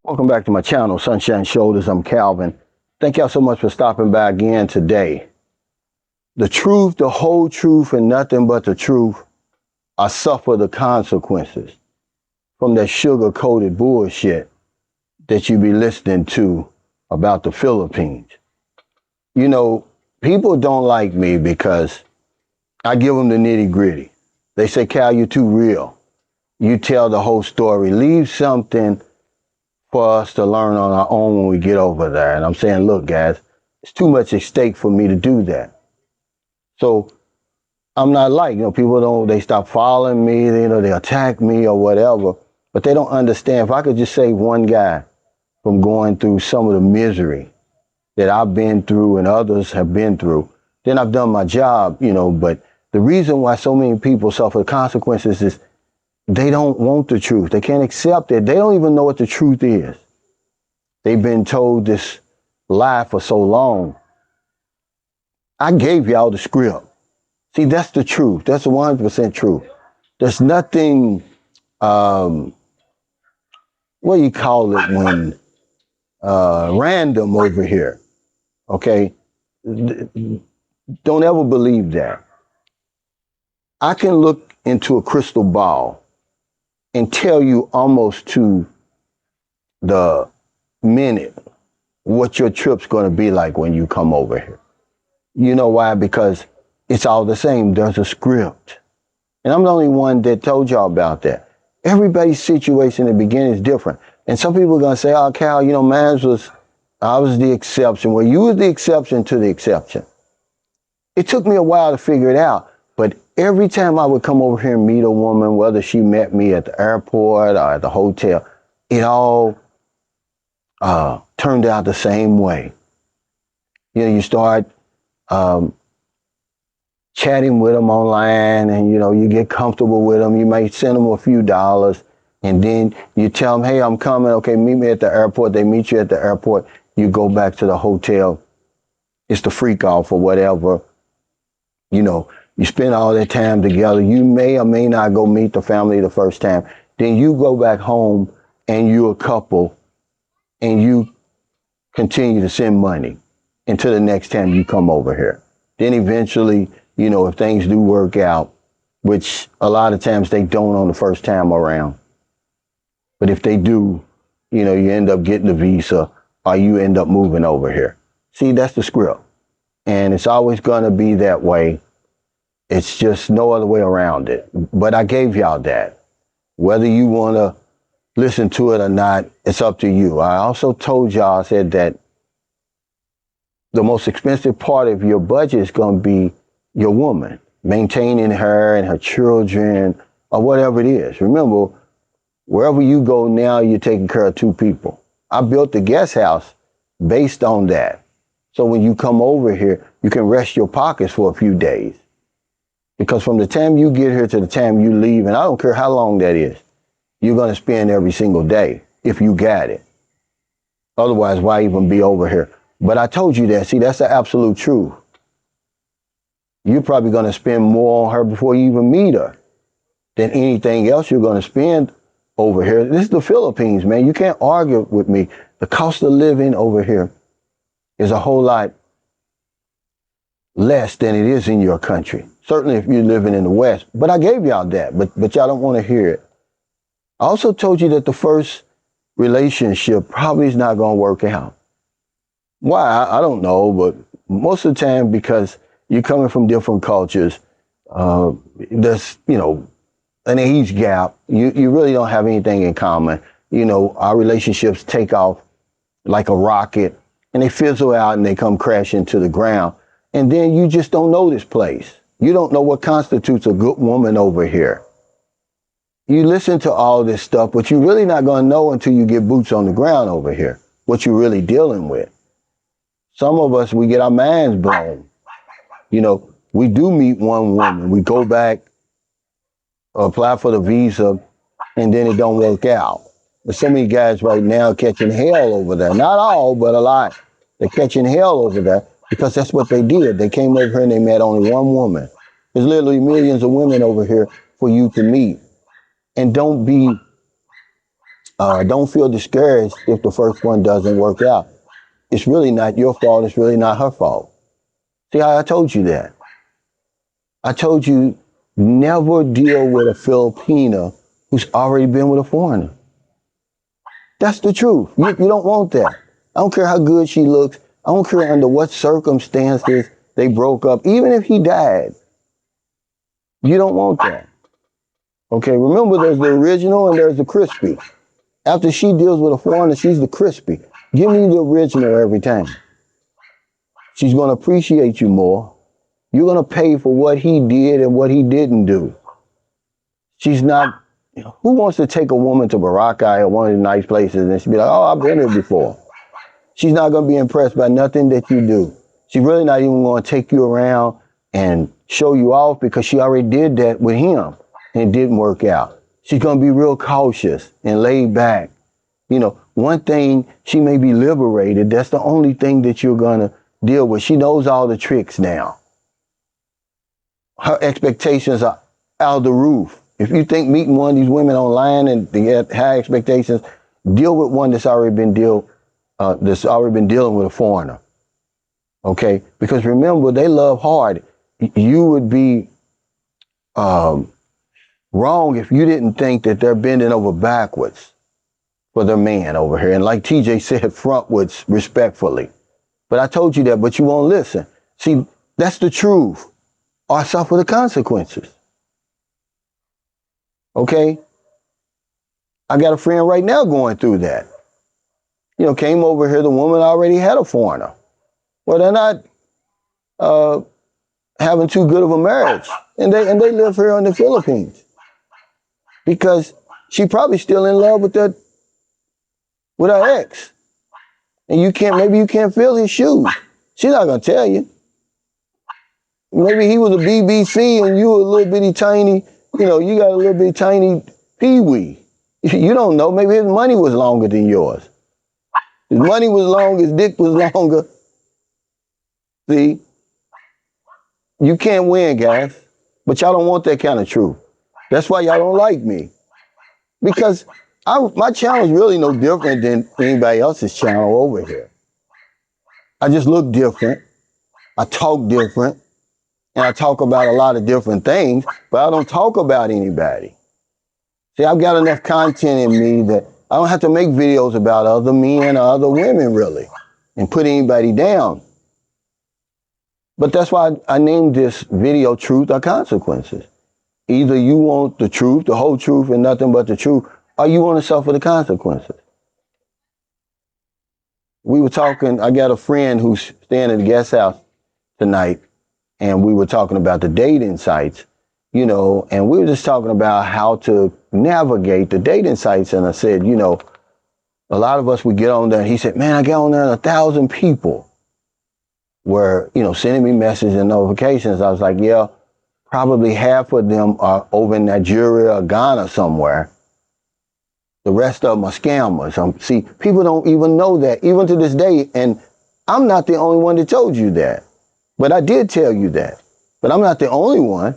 Welcome back to my channel, Sunshine Shoulders. I'm Calvin. Thank y'all so much for stopping by again today. The truth, the whole truth, and nothing but the truth. I suffer the consequences from that sugar-coated bullshit that you be listening to about the Philippines. You know, people don't like me because I give them the nitty-gritty. They say, Cal, you're too real. You tell the whole story. Leave something for us to learn on our own when we get over there. And I'm saying, look, guys, it's too much at stake for me to do that. So I'm not like, people they stop following me, they attack me or whatever, but they don't understand. If I could just save one guy from going through some of the misery that I've been through and others have been through, then I've done my job, but the reason why so many people suffer the consequences is they don't want the truth. They can't accept it. They don't even know what the truth is. They've been told this lie for so long. I gave y'all the script. See, that's the truth. That's 100% truth. There's nothing, what do you call it when, random over here. Okay? Don't ever believe that. I can look into a crystal ball and tell you almost to the minute what your trip's going to be like when you come over here. You know why? Because it's all the same. There's a script. And I'm the only one that told y'all about that. Everybody's situation in the beginning is different. And some people are going to say, oh, Cal, I was the exception. Well, you were the exception to the exception. It took me a while to figure it out. But every time I would come over here and meet a woman, whether she met me at the airport or at the hotel, it all turned out the same way. You start chatting with them online and, you get comfortable with them. You may send them a few dollars and then you tell them, hey, I'm coming. Okay, meet me at the airport. They meet you at the airport. You go back to the hotel. It's the freak off or whatever. You spend all that time together. You may or may not go meet the family the first time. Then you go back home and you're a couple and you continue to send money until the next time you come over here. Then eventually, if things do work out, which a lot of times they don't on the first time around. But if they do, you end up getting the visa or you end up moving over here. See, that's the script. And it's always going to be that way. It's just no other way around it. But I gave y'all that. Whether you want to listen to it or not, it's up to you. I also told y'all, I said that the most expensive part of your budget is going to be your woman, maintaining her and her children or whatever it is. Remember, wherever you go now, you're taking care of two people. I built the guest house based on that. So when you come over here, you can rest your pockets for a few days. Because from the time you get here to the time you leave, and I don't care how long that is, you're going to spend every single day if you got it. Otherwise, why even be over here? But I told you that. See, that's the absolute truth. You're probably going to spend more on her before you even meet her than anything else you're going to spend over here. This is the Philippines, man. You can't argue with me. The cost of living over here is a whole lot less than it is in your country. Certainly if you're living in the West. But I gave y'all that, but y'all don't want to hear it. I also told you that the first relationship probably is not going to work out. Why? I don't know, but most of the time because you're coming from different cultures, there's, an age gap. You really don't have anything in common. Our relationships take off like a rocket and they fizzle out and they come crashing to the ground. And then you just don't know this place. You don't know what constitutes a good woman over here. You listen to all this stuff, but you're really not going to know until you get boots on the ground over here, what you're really dealing with. Some of us, we get our minds blown. We do meet one woman. We go back, apply for the visa, and then it don't work out. There's so many guys right now catching hell over there. Not all, but a lot. They're catching hell over there because that's what they did. They came over here and they met only one woman. There's literally millions of women over here for you to meet. And don't be Don't feel discouraged if the first one doesn't work out. It's really not your fault. It's really not her fault. See how I told you that? I told you never deal with a Filipina who's already been with a foreigner. That's the truth. You don't want that. I don't care how good she looks. I don't care under what circumstances they broke up. Even if he died, you don't want that. Okay, remember there's the original and there's the crispy. After she deals with a foreigner, she's the crispy. Give me the original every time. She's going to appreciate you more. You're going to pay for what he did and what he didn't do. She's not, who wants to take a woman to Boracay or one of the nice places and she'll be like, oh, I've been here before. She's not going to be impressed by nothing that you do. She's really not even going to take you around and show you off because she already did that with him and it didn't work out. She's going to be real cautious and laid back. You know, one thing, she may be liberated. That's the only thing that you're going to deal with. She knows all the tricks now. Her expectations are out of the roof. If you think meeting one of these women online and they have high expectations, deal with one that's already been dealing with a foreigner. Okay? Because remember, they love hard. You would be wrong if you didn't think that they're bending over backwards for their man over here. And like TJ said, frontwards respectfully. But I told you that, but you won't listen. See, that's the truth. Or suffer the consequences. Okay? I got a friend right now going through that. You know, came over here, the woman already had a foreigner. Well, they're not having too good of a marriage. And they live here in the Philippines. Because she probably still in love with her ex. And maybe you can't feel his shoes. She's not gonna tell you. Maybe he was a BBC and you a little bitty tiny, you got a little bitty tiny peewee. You don't know. Maybe his money was longer than yours. His money was long, his dick was longer. See? You can't win, guys. But y'all don't want that kind of truth. That's why y'all don't like me. Because my channel is really no different than anybody else's channel over here. I just look different. I talk different. And I talk about a lot of different things, but I don't talk about anybody. See, I've got enough content in me that I don't have to make videos about other men or other women, really, and put anybody down. But that's why I named this video Truth or Consequences. Either you want the truth, the whole truth, and nothing but the truth, or you want to suffer the consequences. We were talking, I got a friend who's staying at the guest house tonight, and we were talking about the dating sites, and we were just talking about how to navigate the dating sites. And I said, a lot of us would get on there. And he said, man, I get on there and 1,000 people were, sending me messages and notifications. I was like, yeah, probably half of them are over in Nigeria or Ghana somewhere. The rest of them are scammers. See, people don't even know that, even to this day. And I'm not the only one that told you that. But I did tell you that. But I'm not the only one.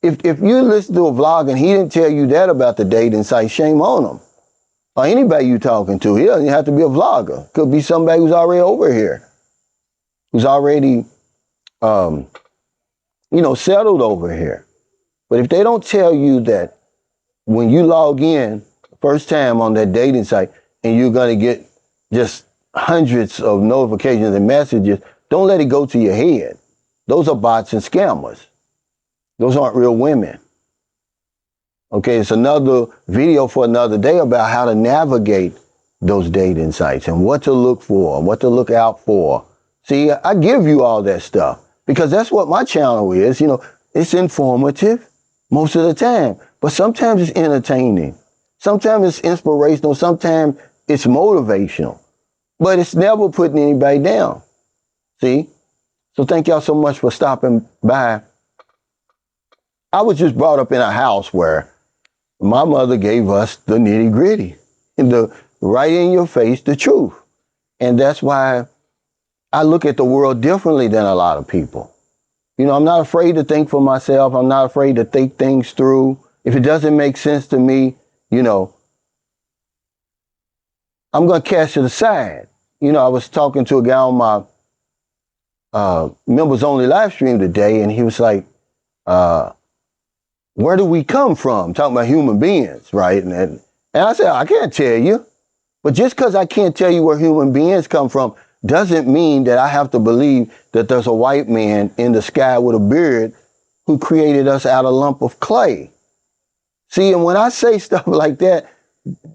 If you listen to a vlog and he didn't tell you that about the dating site, shame on him. Or anybody you talking to. He doesn't have to be a vlogger. Could be somebody who's already over here. Who's already, settled over here. But if they don't tell you that when you log in first time on that dating site and you're going to get just hundreds of notifications and messages, don't let it go to your head. Those are bots and scammers. Those aren't real women. Okay, it's another video for another day about how to navigate those dating sites and what to look for and what to look out for. See, I give you all that stuff because that's what my channel is. It's informative most of the time, but sometimes it's entertaining. Sometimes it's inspirational. Sometimes it's motivational, but it's never putting anybody down. See? So thank y'all so much for stopping by. I was just brought up in a house where my mother gave us the nitty gritty and the right in your face, the truth. And that's why I look at the world differently than a lot of people. I'm not afraid to think for myself. I'm not afraid to think things through. If it doesn't make sense to me, I'm going to cast it aside. You know, I was talking to a guy on my members only live stream today, and he was like, where do we come from? Talking about human beings, right? And I said, I can't tell you. But just because I can't tell you where human beings come from doesn't mean that I have to believe that there's a white man in the sky with a beard who created us out of a lump of clay. See, and when I say stuff like that,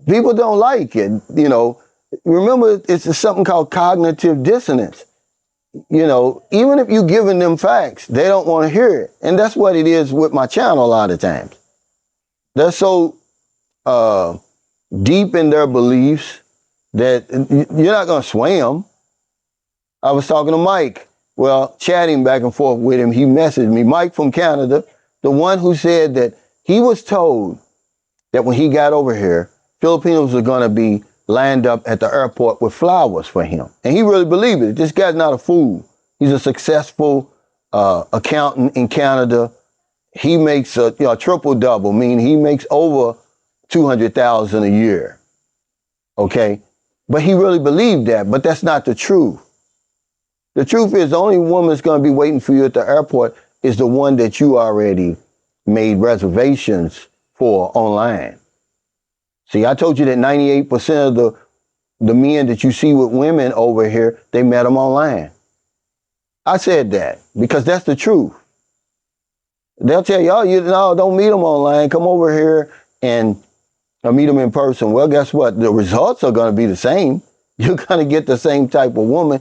people don't like it. You know, remember, it's something called cognitive dissonance. You know, even if you're giving them facts, they don't want to hear it. And that's what it is with my channel a lot of times. They're so deep in their beliefs that you're not going to sway them. I was talking to Mike, well, chatting back and forth with him. He messaged me, Mike from Canada, the one who said that he was told that when he got over here, Filipinos are going to be lined up at the airport with flowers for him. And he really believed it. This guy's not a fool. He's a successful accountant in Canada. He makes a triple double, meaning he makes over $200,000 a year. Okay. But he really believed that, but that's not the truth. The truth is the only woman that's going to be waiting for you at the airport is the one that you already made reservations for online. See, I told you that 98% of the men that you see with women over here, they met them online. I said that because that's the truth. They'll tell you, oh, no, don't meet them online. Come over here and meet them in person. Well, guess what? The results are going to be the same. You're going to get the same type of woman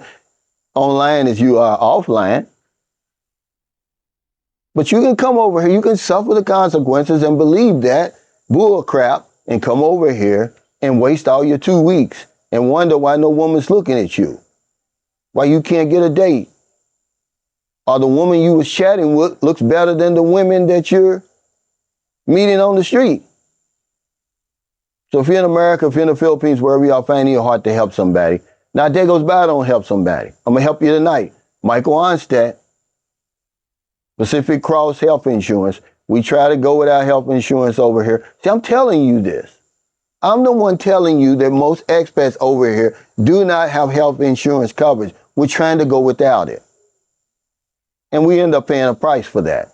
online as you are offline. But you can come over here. You can suffer the consequences and believe that bull crap and come over here and waste all your 2 weeks and wonder why no woman's looking at you, why you can't get a date, or the woman you was chatting with looks better than the women that you're meeting on the street. So if you're in America, if you're in the Philippines, wherever y'all find in your heart to help somebody, now a day goes by, I don't help somebody. I'm going to help you tonight. Michael Onstadt, Pacific Cross Health Insurance. We try to go without health insurance over here. See, I'm telling you this. I'm the one telling you that most expats over here do not have health insurance coverage. We're trying to go without it. And we end up paying a price for that.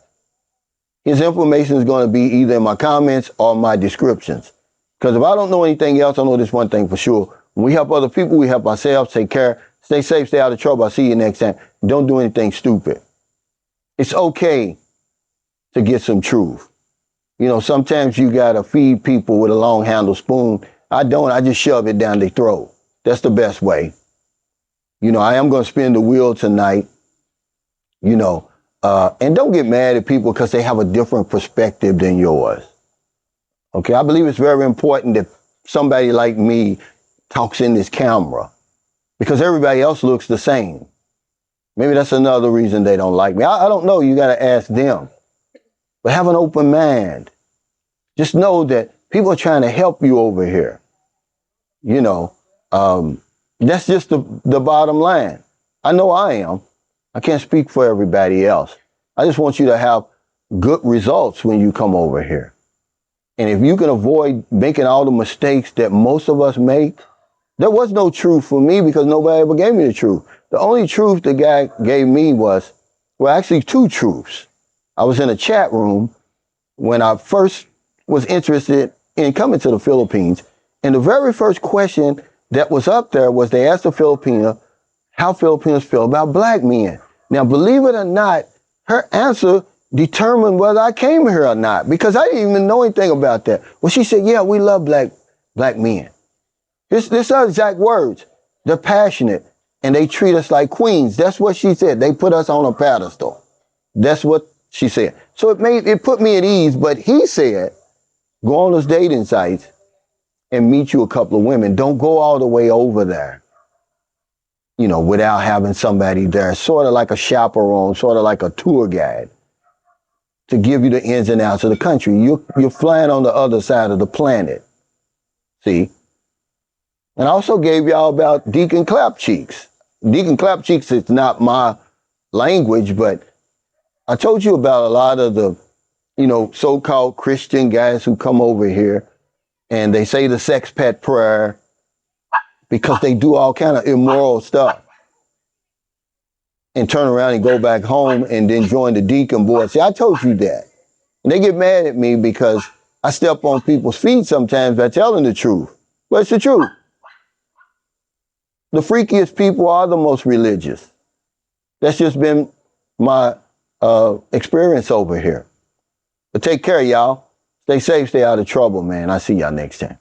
His information is going to be either in my comments or my descriptions. Because if I don't know anything else, I know this one thing for sure. When we help other people, we help ourselves. Take care. Stay safe. Stay out of trouble. I'll see you next time. Don't do anything stupid. It's okay to get some truth. You know, sometimes you got to feed people with a long handled spoon. I don't. I just shove it down their throat. That's the best way. You know, I am going to spin the wheel tonight. You know, and don't get mad at people because they have a different perspective than yours. Okay, I believe it's very important that somebody like me talks in this camera because everybody else looks the same. Maybe that's another reason they don't like me. I don't know. You got to ask them. But have an open mind. Just know that people are trying to help you over here. You know, that's just the bottom line. I know I am. I can't speak for everybody else. I just want you to have good results when you come over here. And if you can avoid making all the mistakes that most of us make, there was no truth for me because nobody ever gave me the truth. The only truth the guy gave me was, well, actually two truths. I was in a chat room when I first was interested in coming to the Philippines. And the very first question that was up there was they asked a Filipino how Filipinos feel about black men. Now, believe it or not, her answer determined whether I came here or not, because I didn't even know anything about that. Well, she said, yeah, we love black men. This are exact words. They're passionate and they treat us like queens. That's what she said. They put us on a pedestal. That's what she said. So it put me at ease, but he said, go on those dating sites and meet you a couple of women. Don't go all the way over there, you know, without having somebody there, sort of like a chaperone, sort of like a tour guide to give you the ins and outs of the country. You're flying on the other side of the planet. See? And I also gave y'all about Deacon Clapcheeks. Deacon Clapcheeks is not my language, but I told you about a lot of the, you know, so-called Christian guys who come over here and they say the sex pet prayer because they do all kind of immoral stuff and turn around and go back home and then join the deacon board. See, I told you that. And they get mad at me because I step on people's feet sometimes by telling the truth. But it's the truth. The freakiest people are the most religious. That's just been my experience over here. But take care, y'all. Stay safe, stay out of trouble, man. I'll see y'all next time.